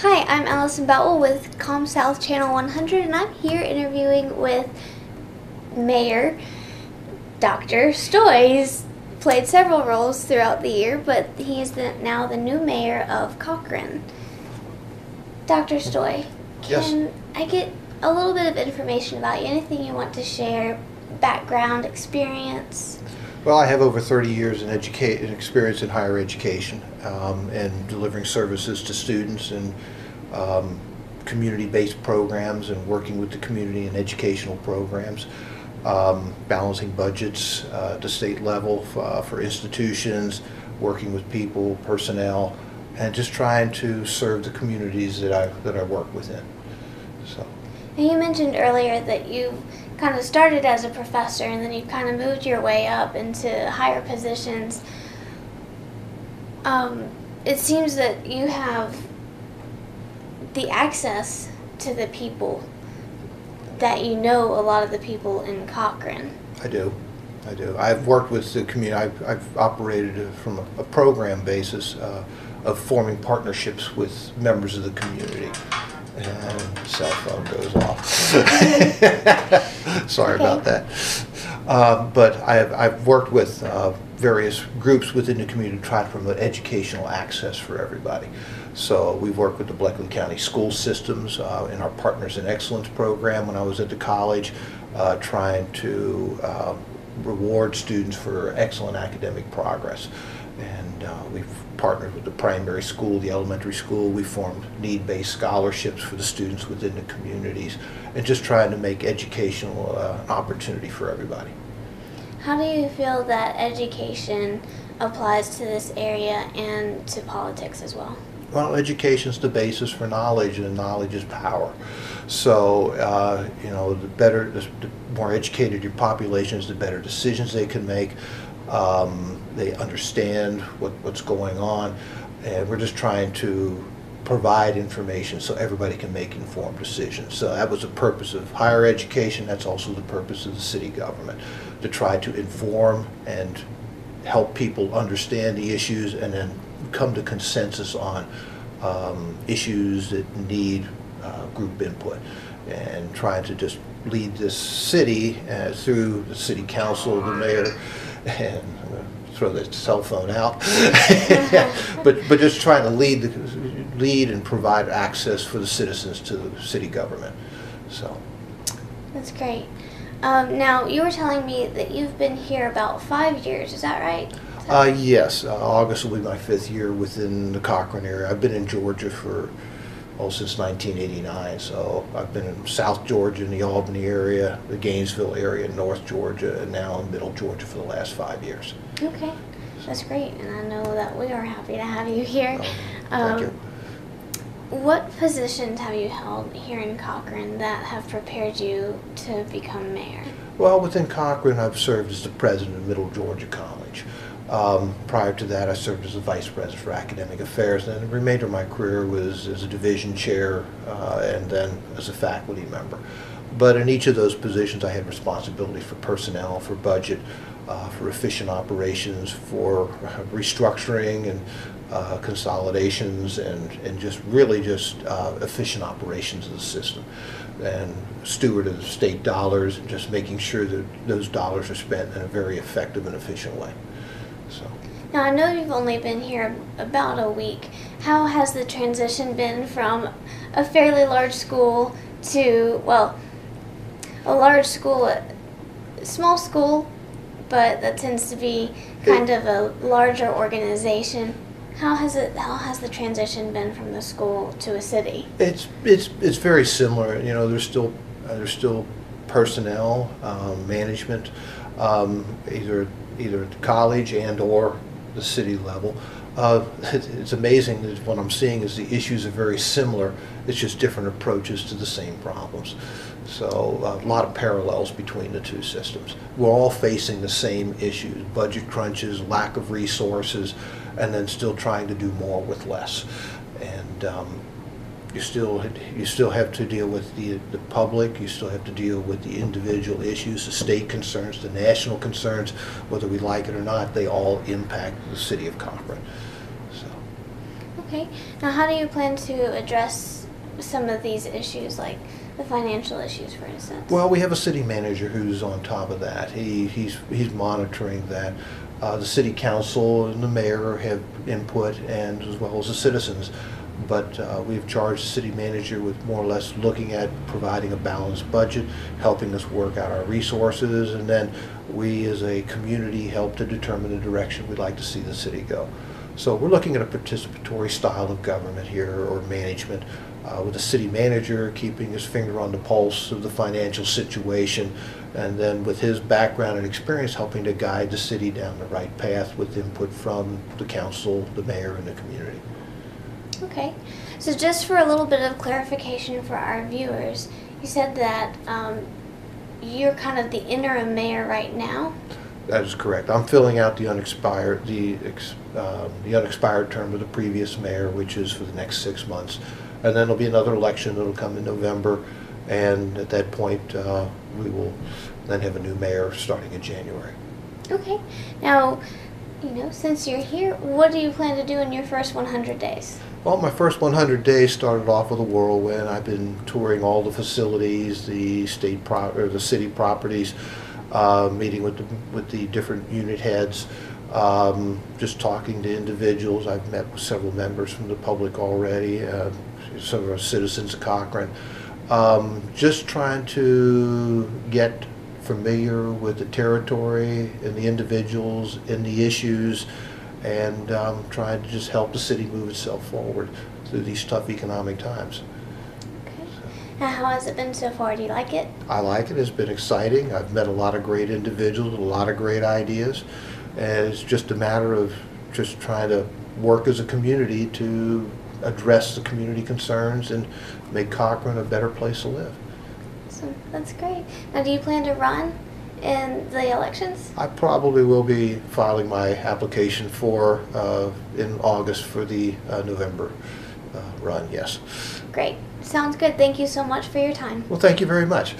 Hi, I'm Allison Bowell with ComSouth Channel 100, and I'm here interviewing with Mayor Dr. Stoy. He's played several roles throughout the year, but he's now the new mayor of Cochrane. Dr. Stoy, can I get a little bit of information about you? Anything you want to share, background, experience? Well, I have over 30 years in experience in higher education and delivering services to students and community-based programs and working with the community in educational programs, balancing budgets at the state level for institutions, working with people, personnel, and just trying to serve the communities that I work within. So. And you mentioned earlier that you kind of started as a professor and then you kind of moved your way up into higher positions. It seems that you have the access to the people that you know a lot of the people in Cochrane. I do. I've worked with the community. I've operated from a program basis of forming partnerships with members of the community. And the cell phone goes off. Sorry about that. But I've worked with various groups within the community to try to promote educational access for everybody. So we've worked with the Bleckley County school systems in our Partners in Excellence program when I was at the college, trying to reward students for excellent academic progress. And we've partnered with the primary school, the elementary school. We formed need-based scholarships for the students within the communities and just trying to make educational opportunity for everybody. How do you feel that education applies to this area and to politics as well? Well, education is the basis for knowledge, and knowledge is power. So, the more educated your population is, the better decisions they can make. They understand what's going on, and we're just trying to provide information so everybody can make informed decisions. So that was the purpose of higher education. That's also the purpose of the city government, to try to inform and help people understand the issues and then come to consensus on issues that need group input, and trying to just lead this city through the city council, the mayor, and I'm going to throw the cell phone out, but just trying to lead and provide access for the citizens to the city government. So that's great. Now, you were telling me that you've been here about 5 years, is that right? Yes, August will be my 5th year within the Cochrane area. I've been in Georgia since 1989, so I've been in South Georgia, in the Albany area, the Gainesville area, North Georgia, and now in Middle Georgia for the last 5 years. Okay, that's great, and I know that we are happy to have you here. Thank you. What positions have you held here in Cochrane that have prepared you to become mayor? Well, within Cochrane, I've served as the president of Middle Georgia College. Prior to that, I served as the vice president for academic affairs, and the remainder of my career was as a division chair and then as a faculty member. But in each of those positions, I had responsibility for personnel, for budget, for efficient operations, for restructuring and consolidations, and just efficient operations of the system, and steward of state dollars, and just making sure that those dollars are spent in a very effective and efficient way. So. Now, I know you've only been here about a week. How has the transition been from a fairly large school to, well, a large school, a small school, but that tends to be kind of a larger organization? How has the transition been from the school to a city? It's very similar. You know, there's still personnel, management, either at the college and or the city level. It's amazing that what I'm seeing is the issues are very similar. It's just different approaches to the same problems. So a lot of parallels between the two systems. We're all facing the same issues: budget crunches, lack of resources, and then still trying to do more with less. And you still have to deal with the public. You still have to deal with the individual issues, the state concerns, the national concerns. Whether we like it or not, they all impact the city of Cochrane. So. Okay. Now, how do you plan to address some of these issues, like the financial issues, for instance? Well, we have a city manager who's on top of that. He's monitoring that. The city council and the mayor have input, and as well as the citizens. But we've charged the city manager with more or less looking at providing a balanced budget, helping us work out our resources, and then we as a community help to determine the direction we'd like to see the city go. So we're looking at a participatory style of government here, or management, with the city manager keeping his finger on the pulse of the financial situation, and then with his background and experience helping to guide the city down the right path with input from the council, the mayor, and the community. Okay. So just for a little bit of clarification for our viewers, you said that you're kind of the interim mayor right now? That is correct. I'm filling out the unexpired term of the previous mayor, which is for the next 6 months. And then there'll be another election that'll come in November, and at that point we will then have a new mayor starting in January. Okay. Now, since you're here, what do you plan to do in your first 100 days? Well, my first 100 days started off with a whirlwind. I've been touring all the facilities, the the city properties, meeting with the different unit heads, just talking to individuals. I've met with several members from the public already, some of our citizens of Cochrane. Just trying to get familiar with the territory and the individuals and the issues, and trying to just help the city move itself forward through these tough economic times. Okay. Now, how has it been so far? Do you like it? I like it. It's been exciting. I've met a lot of great individuals, a lot of great ideas, and it's just a matter of just trying to work as a community to address the community concerns and make Cochrane a better place to live. So that's great. Now, do you plan to run in the elections? I probably will be filing my application in August for the November run, yes. Great. Sounds good. Thank you so much for your time. Well, thank you very much.